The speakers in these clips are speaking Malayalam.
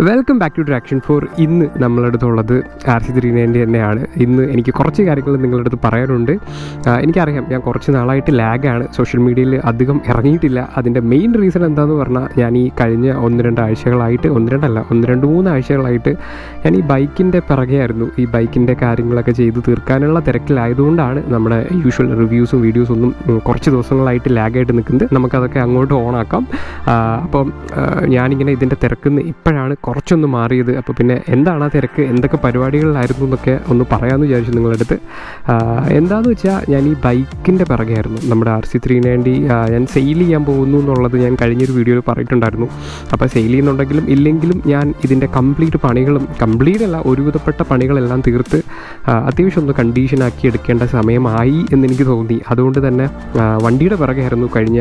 Welcome back to traction 4. ഇന്ന് നമ്മളടുത്തുള്ളത് RC390 തന്നെയാണ്. ഇന്ന് എനിക്ക് കുറച്ച് കാര്യങ്ങൾ നിങ്ങളുടെ അടുത്ത് പറയാനുണ്ട്. എനിക്കറിയാം ഞാൻ കുറച്ച് നാളായിട്ട് ലാഗാണ്, സോഷ്യൽ മീഡിയയിൽ അധികം ഇറങ്ങിയിട്ടില്ല. അതിൻ്റെ മെയിൻ റീസൺ എന്താണെന്ന് പറഞ്ഞാൽ ഞാൻ ഈ കഴിഞ്ഞ 1-2 ആഴ്ചകളായിട്ട് 1-2-3 ആഴ്ചകളായിട്ട് ഞാൻ ഈ ബൈക്കിൻ്റെ പിറകെയായിരുന്നു. ഈ ബൈക്കിൻ്റെ കാര്യങ്ങളൊക്കെ ചെയ്ത് തീർക്കാനുള്ള തിരക്കിലായതുകൊണ്ടാണ് നമ്മുടെ യൂഷ്വൽ റിവ്യൂസും വീഡിയോസും ഒന്നും കുറച്ച് ദിവസങ്ങളായിട്ട് ലാഗായിട്ട് നിൽക്കുന്നത്. നമുക്കതൊക്കെ അങ്ങോട്ട് ഓണാക്കാം. അപ്പം ഞാനിങ്ങനെ ഇതിൻ്റെ തിരക്കുന്ന് ഇപ്പോഴാണ് കുറച്ചൊന്ന് മാറിയത്. അപ്പോൾ പിന്നെ എന്താണ് ആ തിരക്ക്, എന്തൊക്കെ പരിപാടികളിലായിരുന്നു എന്നൊക്കെ ഒന്ന് പറയാമെന്ന് വിചാരിച്ചു നിങ്ങളുടെ അടുത്ത്. എന്താണെന്ന് വെച്ചാൽ ഞാൻ ഈ ബൈക്കിൻ്റെ പിറകെയായിരുന്നു. നമ്മുടെ RC390 ഞാൻ സെയിൽ ചെയ്യാൻ പോകുന്നു എന്നുള്ളത് ഞാൻ കഴിഞ്ഞൊരു വീഡിയോയിൽ പറഞ്ഞിട്ടുണ്ടായിരുന്നു. അപ്പോൾ സെയിൽ ചെയ്യുന്നുണ്ടെങ്കിലും ഇല്ലെങ്കിലും ഞാൻ ഇതിൻ്റെ കംപ്ലീറ്റ് അല്ല, ഒരുവിധപ്പെട്ട പണികളെല്ലാം തീർത്ത് അത്യാവശ്യം ഒന്ന് കണ്ടീഷനാക്കി എടുക്കേണ്ട സമയമായി എന്നെനിക്ക് തോന്നി. അതുകൊണ്ട് തന്നെ വണ്ടിയുടെ പിറകെയായിരുന്നു കഴിഞ്ഞ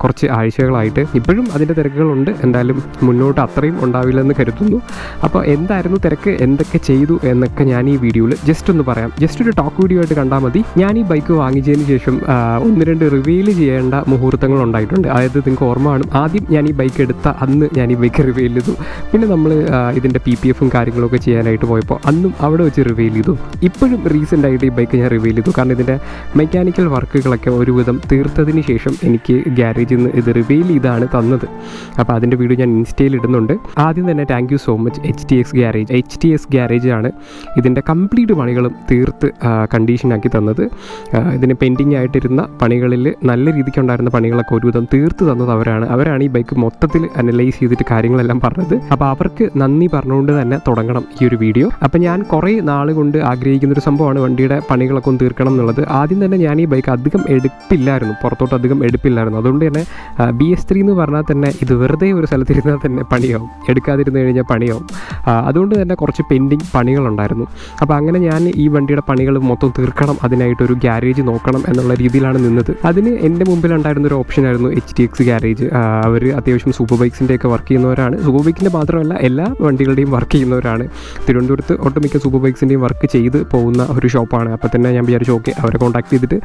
കുറച്ച് ആഴ്ചകളായിട്ട്. ഇപ്പോഴും അതിൻ്റെ തിരക്കുകളുണ്ട്, എന്തായാലും മുന്നോട്ട് അത്രയും ഉണ്ടാവില്ലെന്ന് കരുതുന്നു. അപ്പോൾ എന്തായിരുന്നു തിരക്ക്, എന്തൊക്കെ ചെയ്തു എന്നൊക്കെ ഞാൻ ഈ വീഡിയോയിൽ ജസ്റ്റ് ഒന്ന് പറയാം. ജസ്റ്റ് ഒരു ടോക്ക് വീഡിയോ ആയിട്ട് കണ്ടാൽ മതി. ഞാൻ ഈ ബൈക്ക് വാങ്ങിച്ചതിന് ശേഷം 1-2 റിവീൽ ചെയ്യേണ്ട മുഹൂർത്തങ്ങൾ ഉണ്ടായിട്ടുണ്ട്. അതായത് നിങ്ങൾക്ക് ഓർമ്മ കാണും, ആദ്യം ഞാൻ ഈ ബൈക്ക് എടുത്ത അന്ന് ഞാൻ ഈ ബൈക്ക് റിവീൽ ചെയ്തു. പിന്നെ നമ്മൾ ഇതിൻ്റെ PPFും കാര്യങ്ങളൊക്കെ ചെയ്യാനായിട്ട് പോയപ്പോൾ അന്നും അവിടെ വെച്ച് റിവീൽ ചെയ്തു. ഇപ്പോഴും റീസെൻ്റ് ആയിട്ട് ഈ ബൈക്ക് ഞാൻ റിവീൽ ചെയ്തു. കാരണം ഇതിൻ്റെ മെക്കാനിക്കൽ വർക്കുകളൊക്കെ ഒരുവിധം തീർത്തതിന് ശേഷം എനിക്ക് ഗ്യാരേജിൽ നിന്ന് ഇത് റിവീൽ ചെയ്താണ് തന്നത്. അപ്പോൾ അതിൻ്റെ വീഡിയോ ഞാൻ ഇൻസ്റ്റയിൽ ഇടുന്നുണ്ട്. ആദ്യം തന്നെ thank you so much HTX garage ആണ് ഇതിൻ്റെ കംപ്ലീറ്റ് പണികളും തീർത്ത് കണ്ടീഷനാക്കി തന്നത്. ഇതിന് പെൻഡിങ് ആയിട്ടിരുന്ന പണികളിൽ നല്ല രീതിക്ക് ഉണ്ടായിരുന്ന പണികളൊക്കെ ഒരുവിധം തീർത്ത് തന്നത് അവരാണ് ഈ ബൈക്ക് മൊത്തത്തിൽ അനലൈസ് ചെയ്തിട്ട് കാര്യങ്ങളെല്ലാം പറഞ്ഞത്. അപ്പോൾ അവർക്ക് നന്ദി പറഞ്ഞുകൊണ്ട് തന്നെ തുടങ്ങണം ഈ ഒരു വീഡിയോ. അപ്പോൾ ഞാൻ കുറേ നാൾ കൊണ്ട് ആഗ്രഹിക്കുന്നൊരു സംഭവമാണ് വണ്ടിയുടെ പണികളൊക്കെ ഒന്ന് തീർക്കണം എന്നുള്ളത്. ആദ്യം തന്നെ ഞാൻ ഈ ബൈക്ക് അധികം പുറത്തോട്ട് അധികം എടുപ്പില്ലായിരുന്നു. അതുകൊണ്ട് തന്നെ BS3 എന്ന് പറഞ്ഞാൽ തന്നെ ഇത് വെറുതെ ഒരു സ്ഥലത്തിരുന്നാൽ തന്നെ പണിയാവും, എടുക്കാതിരുന്ന് കഴിഞ്ഞാൽ പണിയാവും. അതുകൊണ്ട് തന്നെ കുറച്ച് പെൻഡിങ് പണികളുണ്ടായിരുന്നു. അപ്പോൾ അങ്ങനെ ഞാൻ ഈ വണ്ടിയുടെ പണികൾ മൊത്തം തീർക്കണം, അതിനായിട്ടൊരു ഗ്യാരേജ് നോക്കണം എന്നുള്ള രീതിയിലാണ് നിന്നത്. അതിന് എൻ്റെ മുമ്പിലുണ്ടായിരുന്നൊരു ഓപ്ഷനായിരുന്നു HTX ഗ്യാരേജ്. അവർ അത്യാവശ്യം സൂപ്പർ ബൈക്സിൻ്റെയൊക്കെ വർക്ക് ചെയ്യുന്നവരാണ്. സൂപ്പർ ബൈക്കിൻ്റെ മാത്രമല്ല എല്ലാ വണ്ടികളുടെയും വർക്ക് ചെയ്യുന്നവരാണ്. തിരുവനന്തപുരത്ത് ഒട്ടുമിക്ക സൂപ്പർ ബൈക്സിൻ്റെയും വർക്ക് ചെയ്ത് പോകുന്ന ഒരു ഷോപ്പാണ്. അപ്പോൾ തന്നെ ഞാൻ വിചാരിച്ചു ഓക്കെ, അവരെ കോൺടാക്ട് ചെയ്തിട്ട്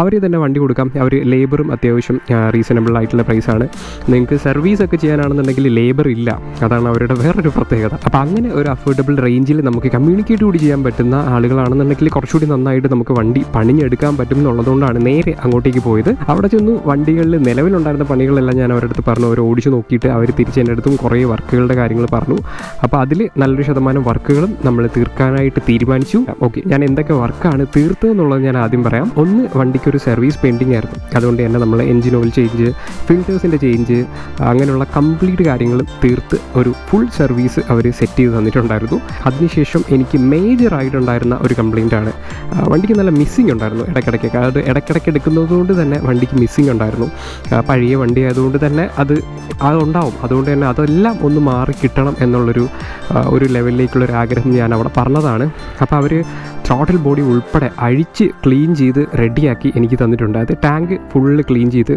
അവരെ തന്നെ വണ്ടി കൊടുക്കാം. അവർ ലേബറും അത്യാവശ്യം റീസണബിൾ ആയിട്ടുള്ള പ്രൈസാണ്. നിങ്ങൾക്ക് സർവീസൊക്കെ ചെയ്യാനാണെന്നുണ്ടെങ്കിൽ ലേബർ ഇല്ല, അതാണ് അവരുടെ വേറൊരു പ്രത്യേകത. അപ്പോൾ അങ്ങനെ ഒരു അഫോർഡബിൾ റേഞ്ചിൽ നമുക്ക് കമ്മ്യൂണിക്കേറ്റ് കൂടി ചെയ്യാൻ പറ്റുന്ന ആളുകളാണെന്നുണ്ടെങ്കിൽ കുറച്ചുകൂടി നന്നായിട്ട് നമുക്ക് വണ്ടി പണിഞ്ഞെടുക്കാൻ പറ്റും എന്നുള്ളതുകൊണ്ടാണ് നേരെ അങ്ങോട്ടേക്ക് പോയത്. അവിടെ ചെന്നു വണ്ടികളിൽ നിലവിലുണ്ടായിരുന്ന പണികളെല്ലാം ഞാൻ അവരുടെ അടുത്ത് പറഞ്ഞു. അവർ ഓടിച്ചു നോക്കിയിട്ട് അവർ തിരിച്ച് എൻ്റെ അടുത്തും കുറേ വർക്കുകളുടെ കാര്യങ്ങൾ പറഞ്ഞു. അപ്പോൾ അതിൽ നല്ലൊരു ശതമാനം വർക്കുകളും നമ്മൾ തീർക്കാനായിട്ട് തീരുമാനിച്ചു. ഓക്കെ, ഞാൻ എന്തൊക്കെ വർക്കാണ് തീർത്തതെന്നുള്ളത് ഞാൻ ആദ്യം പറയാം. ഒന്ന്, വണ്ടിക്കൊരു സർവീസ് പെൻഡിങ് ആയിരുന്നു. അതുകൊണ്ട് തന്നെ നമ്മൾ എൻജിൻ ഓയിൽ ചേഞ്ച്, ഫിൽറ്റേഴ്സിൻ്റെ ചേഞ്ച്, അങ്ങനെയുള്ള കംപ്ലീറ്റ് കാര്യങ്ങളും തീർത്ത് ഒരു ഫുൾ സർവീസ് അവർ സെറ്റ് ചെയ്ത് തന്നിട്ടുണ്ടായിരുന്നു. അതിനുശേഷം എനിക്ക് മേജറായിട്ടുണ്ടായിരുന്ന ഒരു കംപ്ലയിൻ്റ് ആണ്, വണ്ടിക്ക് നല്ല മിസ്സിങ് ഉണ്ടായിരുന്നു ഇടയ്ക്കിടയ്ക്കൊക്കെ. അത് ഇടയ്ക്കിടയ്ക്ക് എടുക്കുന്നതുകൊണ്ട് തന്നെ വണ്ടിക്ക് മിസ്സിങ് ഉണ്ടായിരുന്നു. പഴയ വണ്ടി ആയതുകൊണ്ട് തന്നെ അതുണ്ടാവും. അതുകൊണ്ട് തന്നെ അതെല്ലാം ഒന്ന് മാറി കിട്ടണം എന്നുള്ളൊരു ലെവലിലേക്കുള്ളൊരു ആഗ്രഹം ഞാൻ അവിടെ പറഞ്ഞതാണ്. അപ്പോൾ അവർ ത്രോട്ടിൽ ബോഡി ഉൾപ്പെടെ അഴിച്ച് ക്ലീൻ ചെയ്ത് റെഡിയാക്കി എനിക്ക് തന്നിട്ടുണ്ട്. അത് ടാങ്ക് ഫുള്ള് ക്ലീൻ ചെയ്ത്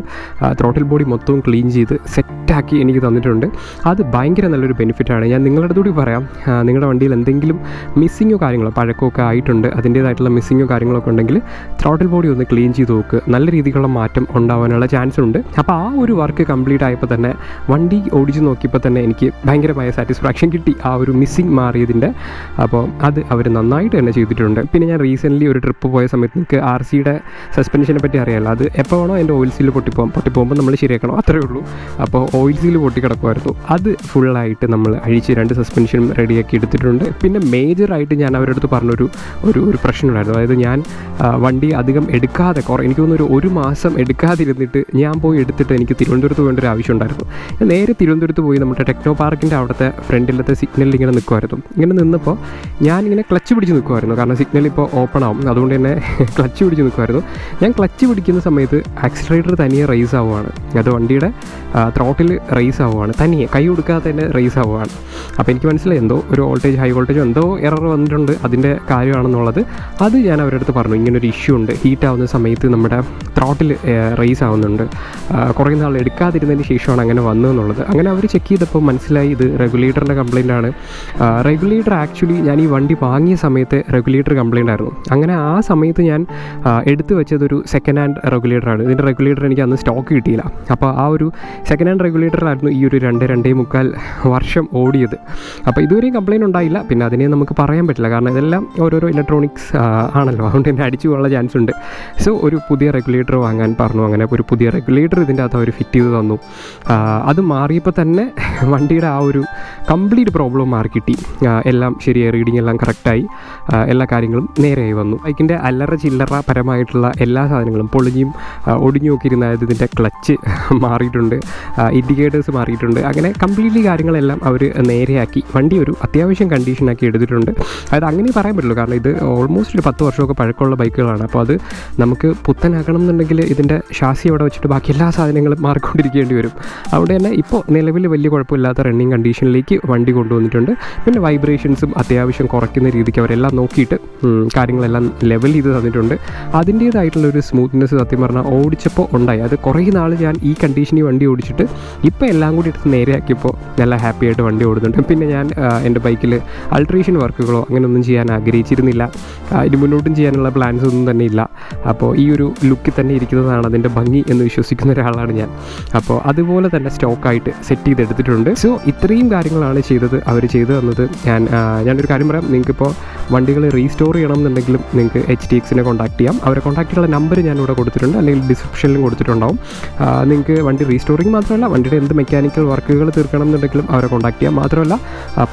ത്രോട്ടിൽ ബോഡി മൊത്തവും ക്ലീൻ ചെയ്ത് സെറ്റാക്കി എനിക്ക് തന്നിട്ടുണ്ട്. അത് ഭയങ്കര നല്ലൊരു ബെനിഫിറ്റാണ്. ഞാൻ നിങ്ങളുടെ അടുത്തോട് പറയാം, നിങ്ങളുടെ വണ്ടിയിൽ എന്തെങ്കിലും മിസ്സിങ്ങോ കാര്യങ്ങളോ പഴക്കമൊക്കെ ആയിട്ടുണ്ട്, അതിൻ്റേതായിട്ടുള്ള മിസ്സിങ്ങോ കാര്യങ്ങളൊക്കെ ഉണ്ടെങ്കിൽ ത്രോട്ടിൽ ബോഡി ഒന്ന് ക്ലീൻ ചെയ്ത് നോക്ക്. നല്ല രീതിക്കുള്ള മാറ്റം ഉണ്ടാവാനുള്ള ചാൻസ് ഉണ്ട്. അപ്പോൾ ആ ഒരു വർക്ക് കംപ്ലീറ്റ് ആയപ്പോൾ തന്നെ വണ്ടി ഓടിച്ച് നോക്കിയപ്പോൾ തന്നെ എനിക്ക് ഭയങ്കരമായ സാറ്റിസ്ഫാക്ഷൻ കിട്ടി, ആ ഒരു മിസ്സിങ് മാറിയതിൻ്റെ. അപ്പോൾ അത് അവർ നന്നായിട്ട് തന്നെ ചെയ്തിട്ടുണ്ട്. പിന്നെ ഞാൻ റീസെൻ്റ്ലി ഒരു ട്രിപ്പ് പോയ സമയത്ത് നിങ്ങൾക്ക് RCയുടെ സസ്പെൻഷനെ പറ്റി അറിയാമല്ലോ. അത് എപ്പോൾ വേണോ എൻ്റെ ഓയിൽ സീൽ പൊട്ടിപ്പോകുമ്പോൾ നമ്മൾ ശരിയാക്കണം, അത്രേ ഉള്ളൂ. അപ്പോൾ ഓയിൽ സീൽ പൊട്ടിക്കിടക്കുമായിരുന്നു. അത് ഫുള്ളായിട്ട് നമ്മൾ അഴിച്ച് 2 സസ്പെൻഷനും റെഡിയാക്കി എടുത്തിട്ടുണ്ട്. പിന്നെ മേജറായിട്ട് ഞാൻ അവരുടെ അടുത്ത് പറഞ്ഞൊരു പ്രശ്നമുണ്ടായിരുന്നു. അതായത് ഞാൻ വണ്ടി അധികം എടുക്കാതെ എനിക്ക് തോന്നുന്നു ഒരു മാസം എടുക്കാതിരുന്നിട്ട് ഞാൻ പോയി എടുത്തിട്ട് എനിക്ക് തിരുവനന്തപുരത്ത് പോകേണ്ട ഒരു ആവശ്യം ഉണ്ടായിരുന്നു. ഞാൻ നേരെ തിരുവനന്തപുരത്ത് പോയി നമ്മുടെ ടെക്നോ പാർക്കിൻ്റെ അവിടുത്തെ ഫ്രണ്ടിലത്തെ സിഗ്നലിൽ ഇങ്ങനെ നിൽക്കുമായിരുന്നു. ഇങ്ങനെ നിന്നപ്പോൾ ഞാനിങ്ങനെ ക്ലച്ച് പിടിച്ച് നിൽക്കുമായിരുന്നു. കാരണം സിഗ്നൽ ഇപ്പോൾ ഓപ്പൺ ആവും, അതുകൊണ്ട് തന്നെ ക്ലച്ച് പിടിച്ച് നിൽക്കുമായിരുന്നു. ഞാൻ ക്ലച്ച് പിടിക്കുന്ന സമയത്ത് ആക്സിലറേറ്റർ തനിയെ റൈസ് ആവുകയാണ്. അത് വണ്ടിയുടെ ത്രോട്ടിൽ റൈസ് ആവുകയാണ്, തനിയെ കൈ കൊടുക്കാതെ തന്നെ റൈസ് ആവുകയാണ്. അപ്പോൾ എനിക്ക് മനസ്സിലായി എന്തോ ഒരു ഹൈ വോൾട്ടേജോ എന്തോ എറർ വന്നിട്ടുണ്ട്, അതിൻ്റെ കാര്യമാണെന്നുള്ളത്. അത് ഞാൻ അവരുടെ അടുത്ത് പറഞ്ഞു, ഇങ്ങനൊരു ഇഷ്യൂ ഉണ്ട്, ഹീറ്റ് ആവുന്ന സമയത്ത് നമ്മുടെ ത്രോട്ടിൽ റൈസ് ആവുന്നുണ്ട്, കുറേ നാൾ എടുക്കാതിരുന്നതിന് ശേഷമാണ് അങ്ങനെ വന്നതെന്നുള്ളത്. അങ്ങനെ അവർ ചെക്ക് ചെയ്തപ്പോൾ മനസ്സിലായി ഇത് റെഗുലേറ്ററിൻ്റെ കംപ്ലയിൻ്റ് ആണ്. റെഗുലേറ്റർ ആക്ച്വലി ഞാൻ ഈ വണ്ടി വാങ്ങിയ സമയത്ത് റെഗുലേറ്റർ കംപ്ലയിൻ്റ് ആയിരുന്നു. അങ്ങനെ ആ സമയത്ത് ഞാൻ എടുത്തു വെച്ചതൊരു സെക്കൻഡ് ഹാൻഡ് റെഗുലേറ്ററാണ്. ഇതിൻ്റെ റെഗുലേറ്റർ എനിക്ക് അന്ന് സ്റ്റോക്ക് കിട്ടിയില്ല. അപ്പോൾ ആ ഒരു സെക്കൻഡ് ഹാൻഡ് റെഗുലേറ്ററായിരുന്നു ഈ ഒരു 2-2.25 വർഷം ഓടിയത്. അപ്പോൾ ഇതുവരെയും കംപ്ലയിൻറ്റ് ഉണ്ടായില്ല. പിന്നെ അതിനെ നമുക്ക് പറയാൻ പറ്റില്ല, കാരണം ഇതെല്ലാം ഓരോരോ ഇലക്ട്രോണിക്സ് ആണല്ലോ, അതുകൊണ്ട് തന്നെ അടിച്ചു പോകാനുള്ള ചാൻസ് ഉണ്ട്. സോ ഒരു പുതിയ റെഗുലേറ്റർ വാങ്ങാൻ പറഞ്ഞു. അങ്ങനെ ഒരു പുതിയ റെഗുലേറ്റർ ഇതിൻ്റെ അകത്ത് അവർ ഫിറ്റ് ചെയ്ത് തന്നു. അത് മാറിയപ്പോൾ തന്നെ വണ്ടിയുടെ ആ ഒരു കംപ്ലീറ്റ് പ്രോബ്ലം മാറി കിട്ടി. എല്ലാം ശരിയായി, റീഡിംഗ് എല്ലാം കറക്റ്റായി, എല്ലാ കാര്യങ്ങളും നേരെയായി വന്നു. ബൈക്കിൻ്റെ അല്ലറ ചില്ലറ പരമായിട്ടുള്ള എല്ലാ സാധനങ്ങളും പൊളിഞ്ഞും ഒടിഞ്ഞു നോക്കിയിരുന്നത് ഇതിൻ്റെ ക്ലച്ച് മാറിയിട്ടുണ്ട്, ഇൻഡിക്കേറ്റേഴ്സ് മാറിയിട്ടുണ്ട്. അങ്ങനെ കംപ്ലീറ്റ്ലി കാര്യങ്ങളെല്ലാം അവർ നേരെയാക്കി വണ്ടി ഒരു അത്യാവശ്യം കണ്ടീഷനാക്കി എടുത്തിട്ടുണ്ട്. അതായത് അങ്ങനെ പറയാൻ പറ്റുള്ളൂ, കാരണം ഇത് ഓൾമോസ്റ്റ് ഒരു 10 വർഷമൊക്കെ പഴക്കമുള്ള ബൈക്കുകളാണ്. അപ്പോൾ അത് നമുക്ക് പുത്തനാക്കണം എന്നുണ്ടെങ്കിൽ ഇതിൻ്റെ ഷാസി അവിടെ വെച്ചിട്ട് ബാക്കി എല്ലാ സാധനങ്ങളും മാറിക്കൊണ്ടിരിക്കേണ്ടി വരും. അതുകൊണ്ട് തന്നെ ഇപ്പോൾ നിലവിൽ വലിയ കുഴപ്പമില്ലാത്ത റണ്ണിങ് കണ്ടീഷനിലേക്ക് വണ്ടി കൊണ്ടുവന്നിട്ടുണ്ട്. പിന്നെ വൈബ്രേഷൻസും അത്യാവശ്യം കുറയ്ക്കുന്ന രീതിക്ക് അവരെല്ലാം നോക്കിയിട്ട് കാര്യങ്ങളെല്ലാം ലെവൽ ചെയ്ത് തന്നിട്ടുണ്ട്. അതിൻ്റേതായിട്ടുള്ളൊരു സ്മൂത്ത്നെസ് സത്യം പറഞ്ഞാൽ ഓടിച്ചപ്പോൾ ഉണ്ടായി. അത് കുറേ നാൾ ഞാൻ ഈ കണ്ടീഷനിൽ വണ്ടി ഓടിച്ചിട്ട് ഇപ്പോൾ എല്ലാം കൂടി എടുത്ത് നേരെയാക്കിയപ്പോൾ നല്ല ഹാപ്പി ആയിട്ട് വണ്ടി ഓടുന്നുണ്ട്. പിന്നെ ഞാൻ എൻ്റെ ബൈക്കിൽ അൾട്രേഷൻ വർക്കുകളോ അങ്ങനെയൊന്നും ചെയ്യാൻ ആഗ്രഹിച്ചിരുന്നില്ല. ഇനി മുന്നോട്ടും ചെയ്യാനുള്ള പ്ലാൻസ് ഒന്നും തന്നെ ഇല്ല. അപ്പോൾ ഈ ഒരു ലുക്കിൽ തന്നെ ഇരിക്കുന്നതാണ് അതിൻ്റെ ഭംഗി എന്ന് വിശ്വസിക്കുന്ന ഒരാളാണ് ഞാൻ. അപ്പോൾ അതുപോലെ തന്നെ സ്റ്റോക്കായിട്ട് സെറ്റ് ചെയ്തെടുത്തിട്ടുണ്ട്. സോ ഇത്രയും കാര്യങ്ങളാണ് ചെയ്തത്, അവർ ചെയ്തു തന്നത്. ഞാനൊരു കാര്യം പറയാം, നിങ്ങൾക്കിപ്പോൾ വണ്ടികൾ റീസ്റ്റോർ ചെയ്യണം എന്നുണ്ടെങ്കിലും നിങ്ങൾക്ക് HTXനെ കോൺടാക്ട് ചെയ്യാം. അവരെ കോൺടാക്ട് ചെയ്യാനുള്ള നമ്പർ ഞാനിവിടെ കൊടുത്തിട്ടുണ്ട്, അല്ലെങ്കിൽ ഡിസ്ക്രിപ്ഷനിലും കൊടുത്തിട്ടുണ്ടാവും. നിങ്ങൾക്ക് വണ്ടി റീസ്റ്റോറിങ് മാത്രമല്ല, വണ്ടിയുടെ എന്ത് മെക്കാനിക്കൽ വർക്കുകൾ തീർക്കണം എന്നുണ്ടെങ്കിലും അവരെ കോൺടാക്ട് ചെയ്യാം. മാത്രമല്ല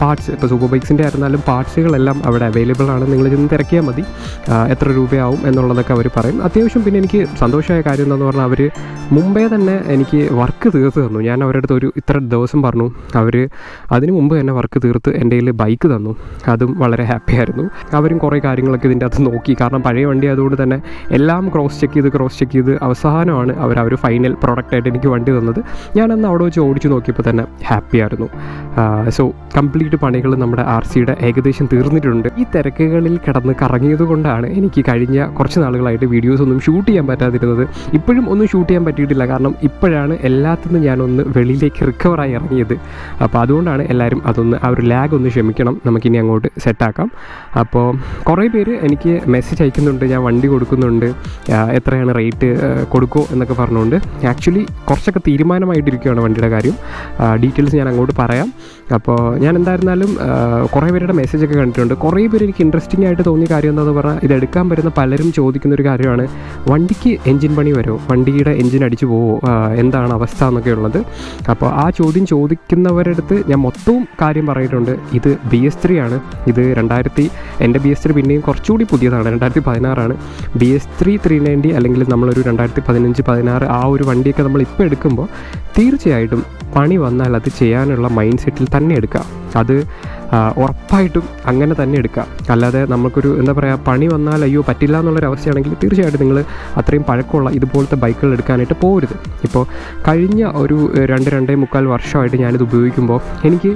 പാർട്സ്, ഇപ്പോൾ സൂപ്പർ ബൈക്സിൻ്റെ ആയിരുന്നാലും പാർട്സുകളെല്ലാം അവിടെ അവൈലബിൾ ആണ്. നിങ്ങൾ ചെന്ന് തിരക്കിയാൽ മതി എത്ര രൂപയാവും എന്നുള്ളതൊക്കെ അവർ പറയും. അത്യാവശ്യം പിന്നെ എനിക്ക് സന്തോഷമായ കാര്യം എന്താണെന്ന് പറഞ്ഞാൽ അവർ മുമ്പേ തന്നെ എനിക്ക് വർക്ക് തീർത്ത് തന്നു. ഞാൻ അവരുടെ അടുത്ത് ഒരു ഇത്ര ദിവസം പറഞ്ഞു, അവർ അതിന് മുമ്പ് തന്നെ വർക്ക് തീർത്ത് എൻ്റെ കയ്യിൽ ബൈക്ക് തന്നു. അതും വളരെ ഹാപ്പി ആയിരുന്നു. അവരും കുറേ കാര്യങ്ങളൊക്കെ ഇതിൻ്റെ അകത്ത് നോക്കി, കാരണം പഴയ വണ്ടി ആയതുകൊണ്ട് തന്നെ എല്ലാം ക്രോസ് ചെക്ക് ചെയ്ത് അവസാനമാണ് അവർ ഫൈനൽ പ്രോഡക്റ്റായിട്ട് എനിക്ക് വണ്ടി തന്നത്. ഞാനന്ന് അവിടെ വെച്ച് ഓടിച്ച് നോക്കിയപ്പോൾ തന്നെ ഹാപ്പി ആയിരുന്നു. സോ കംപ്ലീറ്റ് പണികൾ നമ്മുടെ RCയുടെ ഏകദേശം തീർന്നിട്ടുണ്ട്. ഈ തിരക്കുകളിൽ കിടന്ന് കറങ്ങിയത് കൊണ്ടാണ് എനിക്ക് കഴിഞ്ഞ കുറച്ച് നാളുകളായിട്ട് വീഡിയോസ് ഒന്നും ഷൂട്ട് ചെയ്യാൻ പറ്റാതിരുന്നത്. ഇപ്പോഴും ഒന്നും ഷൂട്ട് ചെയ്യാൻ പറ്റിയിട്ടില്ല, കാരണം ഇപ്പോഴാണ് എല്ലാത്തിനും ഞാനൊന്ന് വെളിയിലേക്ക് റിക്കവറായി ഇറങ്ങിയത്. അപ്പോൾ അതുകൊണ്ടാണ് എല്ലാവരും ആ ഒരു ലാഗ് ഒന്ന് ക്ഷമിക്കണം, നമുക്കിനി അങ്ങോട്ട് സെറ്റാക്കാം. അപ്പോൾ കുറേ പേര് എനിക്ക് മെസ്സേജ് അയക്കുന്നുണ്ട്, ഞാൻ വണ്ടി കൊടുക്കുന്നുണ്ട്, എത്രയാണ് റേറ്റ് കൊടുക്കുമോ എന്നൊക്കെ പറഞ്ഞുകൊണ്ട്. ആക്ച്വലി കുറച്ചൊക്കെ തീരുമാനമായിട്ടിരിക്കുകയാണ് വണ്ടിയുടെ കാര്യം. ഡീറ്റെയിൽസ് ഞാൻ അങ്ങോട്ട് പറയാം. അപ്പോൾ ഞാൻ എന്തായിരുന്നാലും കുറേ പേരുടെ മെസ്സേജൊക്കെ കണ്ടിട്ടുണ്ട്. കുറേ പേര് എനിക്ക് ഇൻട്രസ്റ്റിംഗ് ആയിട്ട് തോന്നിയ കാര്യം എന്താണെന്ന് പറഞ്ഞാൽ, ഇതെടുക്കാൻ വരുന്ന പലരും ചോദിക്കുന്നൊരു കാര്യമാണ്, വണ്ടിക്ക് എൻജിൻ പണി വരുമോ, വണ്ടിയുടെ എൻജിൻ അടിച്ചു പോവോ, എന്താണ് അവസ്ഥ എന്നൊക്കെ ഉള്ളത്. അപ്പോൾ ആ ചോദ്യം ചോദിക്കുന്നവരുടെ അടുത്ത് ഞാൻ മൊത്തവും കാര്യം പറഞ്ഞിട്ടുണ്ട്. ഇത് BS3 ആണ്. ഇത് എൻ്റെ BS3 പിന്നെയും കുറച്ചുകൂടി പുതിയതാണ്, 2016 BS3 390, അല്ലെങ്കിൽ നമ്മളൊരു 2015-16 ആ ഒരു വണ്ടിയൊക്കെ നമ്മൾ ഇപ്പോൾ എടുക്കുമ്പോൾ തീർച്ചയായിട്ടും പണി വന്നാൽ അത് ചെയ്യാനുള്ള മൈൻഡ് സെറ്റിൽ തന്നെ എടുക്കുക. അത് ഉറപ്പായിട്ടും അങ്ങനെ തന്നെ എടുക്കുക. അല്ലാതെ നമുക്കൊരു എന്താ പറയുക, പണി വന്നാൽ അയ്യോ പറ്റില്ല എന്നുള്ളൊരവസ്ഥയാണെങ്കിൽ തീർച്ചയായിട്ടും നിങ്ങൾ അത്രയും പഴക്കമുള്ള ഇതുപോലത്തെ ബൈക്കുകൾ എടുക്കാനായിട്ട് പോകരുത്. ഇപ്പോൾ കഴിഞ്ഞ ഒരു 2-2.25 വർഷമായിട്ട് ഞാനിത് ഉപയോഗിക്കുമ്പോൾ എനിക്ക്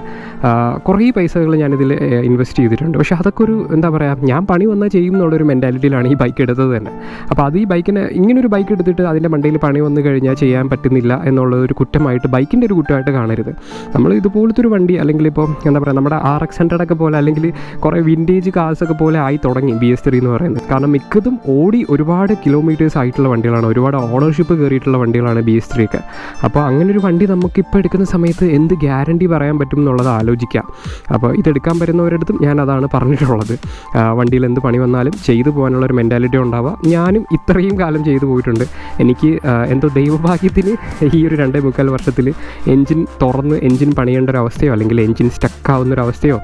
കുറേ പൈസകൾ ഞാനിതിൽ ഇൻവെസ്റ്റ് ചെയ്തിട്ടുണ്ട്. പക്ഷേ അതൊക്കെ ഒരു എന്താ പറയുക, ഞാൻ പണി വന്നാൽ ചെയ്യും എന്നുള്ളൊരു മെൻറ്റാലിറ്റിയിലാണ് ഈ ബൈക്ക് എടുത്തത് തന്നെ. അപ്പോൾ അത് ഈ ബൈക്കിന് ഇങ്ങനൊരു ബൈക്ക് എടുത്തിട്ട് അതിൻ്റെ മണ്ടയിൽ പണി വന്നു കഴിഞ്ഞാൽ ചെയ്യാൻ പറ്റുന്നില്ല എന്നുള്ളൊരു കുറ്റമായിട്ട്, ബൈക്കിൻ്റെ ഒരു കുറ്റമായിട്ട് കാണരുത്. നമ്മൾ ഇതുപോലത്തെ ഒരു വണ്ടി, അല്ലെങ്കിൽ ഇപ്പോൾ എന്താ പറയുക, നമ്മുടെ RX100 ഒക്കെ പോലെ, അല്ലെങ്കിൽ കുറേ വിൻറ്റേജ് കാർസൊക്കെ പോലെ ആയി തുടങ്ങി BS3 എന്ന് പറയുന്നത്. കാരണം മിക്കതും ഓടി ഒരുപാട് കിലോമീറ്റേഴ്സ് ആയിട്ടുള്ള വണ്ടികളാണ്, ഒരുപാട് ഓണർഷിപ്പ് കയറിയിട്ടുള്ള വണ്ടികളാണ് BS3 ഒക്കെ. അപ്പോൾ അങ്ങനൊരു വണ്ടി നമുക്കിപ്പോൾ എടുക്കുന്ന സമയത്ത് എന്ത് ഗ്യാരണ്ടി പറയാൻ പറ്റും എന്നുള്ളത് ആലോചിക്കാം. അപ്പോൾ ഇതെടുക്കാൻ വരുന്നവരടുത്തും ഞാൻ അതാണ് പറഞ്ഞിട്ടുള്ളത്. വണ്ടിയിൽ എന്ത് പണി വന്നാലും ചെയ്തു പോകാനുള്ളൊരു മെൻറ്റാലിറ്റി ഉണ്ടാവുക. ഞാനും ഇത്രയും കാലം ചെയ്തു പോയിട്ടുണ്ട്. എനിക്ക് എന്തോ ദൈവഭാഗ്യത്തിന് ഈ ഒരു 2.25 വർഷത്തിൽ എൻജിൻ തുറന്ന് എൻജിൻ പണിയേണ്ട ഒരു അവസ്ഥയോ, അല്ലെങ്കിൽ എൻജിൻ സ്റ്റക്കാവുന്നൊരവസ്ഥയോ,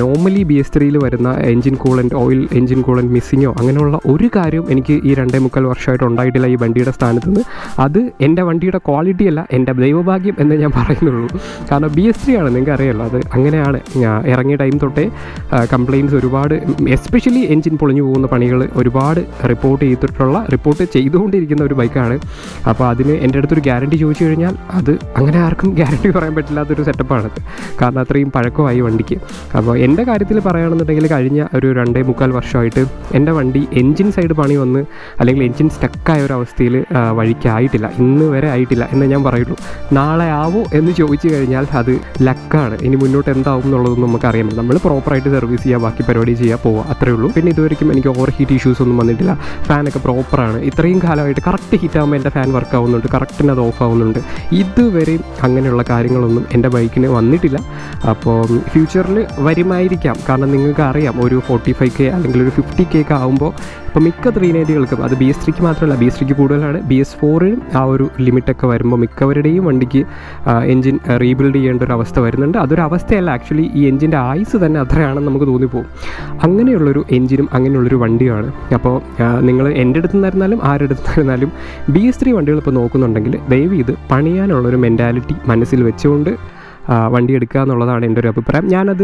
നോർമലി BS3 വരുന്ന engine coolant oil, engine coolant മിസ്സിങ്ങോ അങ്ങനെയുള്ള ഒരു കാര്യവും എനിക്ക് ഈ 2.25 വർഷമായിട്ട് ഉണ്ടായിട്ടില്ല ഈ വണ്ടിയുടെ സ്ഥാനത്ത് നിന്ന്. അത് എൻ്റെ വണ്ടിയുടെ ക്വാളിറ്റി അല്ല, എൻ്റെ ദൈവഭാഗ്യം എന്ന് ഞാൻ പറയുന്നുള്ളൂ. കാരണം BS3 ആണ്, നിങ്ങൾക്ക് അറിയാമല്ലോ, അത് അങ്ങനെയാണ്. ഇറങ്ങിയ ടൈം തൊട്ടേ കംപ്ലയിൻറ്റ്സ് ഒരുപാട്, എസ്പെഷ്യലി എൻജിൻ പൊളിഞ്ഞു പോകുന്ന പണികൾ ഒരുപാട് റിപ്പോർട്ട് ചെയ്തുകൊണ്ടിരിക്കുന്ന ഒരു ബൈക്കാണ്. അപ്പോൾ അതിന് എൻ്റെ അടുത്തൊരു ഗ്യാരണ്ടി ചോദിച്ചു കഴിഞ്ഞാൽ അത് അങ്ങനെ ആർക്കും ഗ്യാരണ്ടി പറയാൻ പറ്റില്ലാത്തൊരു സെറ്റപ്പാണത്. കാരണം അത്രയും പഴക്കമായി വണ്ടിക്ക്. അപ്പോൾ എൻ്റെ കാര്യത്തിൽ പറയുകയാണെന്നുണ്ടെങ്കിൽ കഴിഞ്ഞ ഒരു 2.25 വർഷമായിട്ട് എൻ്റെ വണ്ടി എൻജിൻ സൈഡ് പണി വന്ന് അല്ലെങ്കിൽ എൻജിൻ സ്റ്റക്കായ ഒരു അവസ്ഥയിൽ വഴിക്കായിട്ടില്ല, ഇന്ന് വരെ ആയിട്ടില്ല എന്ന് ഞാൻ പറയുള്ളൂ. നാളെ ആവോ എന്ന് ചോദിച്ചു കഴിഞ്ഞാൽ അത് ലക്കാണ്. ഇനി മുന്നോട്ട് എന്താവും എന്നുള്ളതൊന്നും നമുക്കറിയാൻ പറ്റില്ല. നമ്മൾ പ്രോപ്പറായിട്ട് സർവീസ് ചെയ്യുക, ബാക്കി പരിപാടി ചെയ്യുക, പോവുക, അത്രേ ഉള്ളൂ. പിന്നെ ഇതുവരെയും എനിക്ക് ഓവർ ഹീറ്റ് ഇഷ്യൂസ് ഒന്നും വന്നിട്ടില്ല. ഫാനൊക്കെ പ്രോപ്പറാണ്. ഇത്രയും കാലമായിട്ട് കറക്റ്റ് ഹീറ്റ് ആകുമ്പോൾ എൻ്റെ ഫാൻ വർക്ക് ആവുന്നുണ്ട്, കറക്റ്റിന് അത് ഓഫ് ആവുന്നുണ്ട്. ഇതുവരെയും അങ്ങനെയുള്ള കാര്യങ്ങളൊന്നും എൻ്റെ ബൈക്കിന് വന്നിട്ടില്ല. അപ്പോൾ ഫ്യൂച്ചറിൽ വരുമായിരിക്കാം. കാരണം നിങ്ങൾക്ക് അറിയാം, ഒരു 45K അല്ലെങ്കിൽ ഒരു 50K ഒക്കെ ആകുമ്പോൾ ഇപ്പോൾ മിക്ക 390കൾക്കും, അത് BS3 മാത്രമല്ല, BS3 കൂടുതലാണ്, BS4നും ആ ഒരു ലിമിറ്റൊക്കെ വരുമ്പോൾ മിക്കവരുടെയും വണ്ടിക്ക് എൻജിൻ റീബിൽഡ് ചെയ്യേണ്ട ഒരു അവസ്ഥ വരുന്നുണ്ട്. അതൊരു അവസ്ഥയല്ല, ആക്ച്വലി ഈ എൻജിൻ്റെ ആയുസ് തന്നെ അത്രയാണെന്ന് നമുക്ക് തോന്നിപ്പോകും. അങ്ങനെയുള്ളൊരു എൻജിനും അങ്ങനെയുള്ളൊരു വണ്ടിയാണ്. അപ്പോൾ നിങ്ങൾ എൻ്റെ അടുത്ത് നിന്നായിരുന്നാലും ആരുടെ അടുത്ത് നിന്നായിരുന്നാലും BS3 വണ്ടികൾ ഇപ്പോൾ നോക്കുന്നുണ്ടെങ്കിൽ ദയവ് ഇത് പണിയാനുള്ളൊരു മെൻറ്റാലിറ്റി മനസ്സിൽ വെച്ചുകൊണ്ട് വണ്ടി എടുക്കുക എന്നുള്ളതാണ് എൻ്റെ ഒരു അഭിപ്രായം. ഞാനത്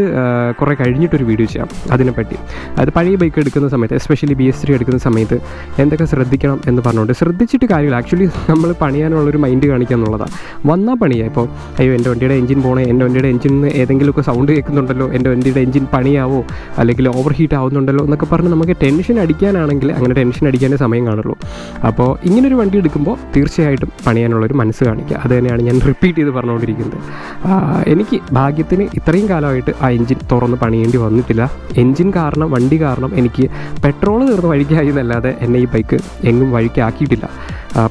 കുറേ കഴിഞ്ഞിട്ടൊരു വീഡിയോ ചെയ്യാം അതിനെപ്പറ്റി. അത് പഴയ ബൈക്ക് എടുക്കുന്ന സമയത്ത്, എസ്പെഷ്യലി BS3 എടുക്കുന്ന സമയത്ത് എന്തൊക്കെ ശ്രദ്ധിക്കണം എന്ന് പറഞ്ഞുകൊണ്ട്, ശ്രദ്ധിച്ചിട്ട് കാര്യമില്ല, ആക്ച്വലി നമ്മൾ പണിയാനുള്ളൊരു മൈൻഡ് കാണിക്കുക എന്നുള്ളതാണ്. വന്നാൽ പണിയാണ്. ഇപ്പോൾ അയ്യോ എൻ്റെ വണ്ടിയുടെ എഞ്ചിൻ പോകണേ, എൻ്റെ വണ്ടിയുടെ എഞ്ചിന് ഏതെങ്കിലുമൊക്കെ സൗണ്ട് കേൾക്കുന്നുണ്ടല്ലോ, എൻ്റെ വണ്ടിയുടെ എഞ്ചിൻ പണിയാവോ അല്ലെങ്കിൽ ഓവർ ഹീറ്റ് ആവുന്നുണ്ടല്ലോ എന്നൊക്കെ പറഞ്ഞ് നമുക്ക് ടെൻഷൻ അടിക്കാനാണെങ്കിൽ അങ്ങനെ ടെൻഷൻ അടിക്കാനേ സമയം കാണുള്ളൂ. അപ്പോൾ ഇങ്ങനൊരു വണ്ടി എടുക്കുമ്പോൾ തീർച്ചയായിട്ടും പണിയാനുള്ളൊരു മനസ്സ് കാണിക്കുക. അത് തന്നെയാണ് ഞാൻ റിപ്പീറ്റ് ചെയ്ത് പറഞ്ഞുകൊണ്ടിരിക്കുന്നത്. എനിക്ക് ഭാഗ്യത്തിന് ഇത്രയും കാലമായിട്ട് ആ എൻജിൻ തുറന്ന് പണിയേണ്ടി വന്നിട്ടില്ല. എൻജിൻ കാരണം, വണ്ടി കാരണം എനിക്ക് പെട്രോൾ തീർന്ന് വഴിക്കായി എന്നല്ലാതെ എന്നെ ഈ ബൈക്ക് എങ്ങും വഴിക്കാക്കിയിട്ടില്ല.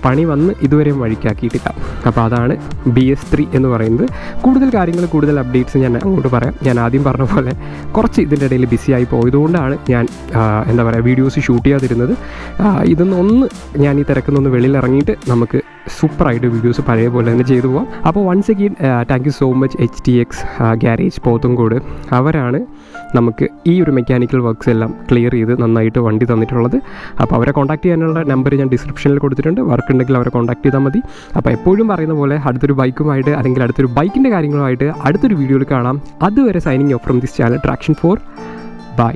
പണി വന്ന് ഇതുവരെയും വഴിക്കാക്കിയിട്ടില്ല. അപ്പോൾ അതാണ് BS3 എന്ന് പറയുന്നത്. കൂടുതൽ കാര്യങ്ങൾ, കൂടുതൽ അപ്ഡേറ്റ്സ് ഞാൻ അങ്ങോട്ട് പറയാം. ഞാൻ ആദ്യം പറഞ്ഞ പോലെ കുറച്ച് ഇതിൻ്റെ ഇടയിൽ ബിസിയായി പോയതുകൊണ്ടാണ് ഞാൻ വീഡിയോസ് ഷൂട്ട് ചെയ്യാതിരുന്നത്. ഇതൊന്ന് ഞാൻ ഈ തിരക്കുന്നൊന്ന് വെളിയിൽ ഇറങ്ങിയിട്ട് നമുക്ക് സൂപ്പറായിട്ട് വീഡിയോസ് പഴയ പോലെ തന്നെ ചെയ്തു പോകാം. അപ്പോൾ once again thank you so much HTX garage Pothencode. അവരാണ് നമുക്ക് ഈ ഒരു മെക്കാനിക്കൽ വർക്ക്സ് എല്ലാം ക്ലിയർ ചെയ്ത് നന്നായിട്ട് വണ്ടി തന്നിട്ടുള്ളത്. അപ്പോൾ അവരെ കോൺടാക്ട് ചെയ്യാനുള്ള നമ്പർ ഞാൻ ഡിസ്ക്രിപ്ഷനിൽ കൊടുത്തിട്ടുണ്ട്. വർക്ക് ഉണ്ടെങ്കിൽ അവരെ കോൺടാക്ട് ചെയ്താൽ മതി. അപ്പോൾ എപ്പോഴും പറയുന്ന പോലെ അടുത്തൊരു ബൈക്കുമായിട്ട് അല്ലെങ്കിൽ അടുത്തൊരു ബൈക്കിൻ്റെ കാര്യങ്ങളുമായിട്ട് അടുത്തൊരു വീഡിയോയിൽ കാണാം. അതുവരെ signing off from this channel Traction 4. By.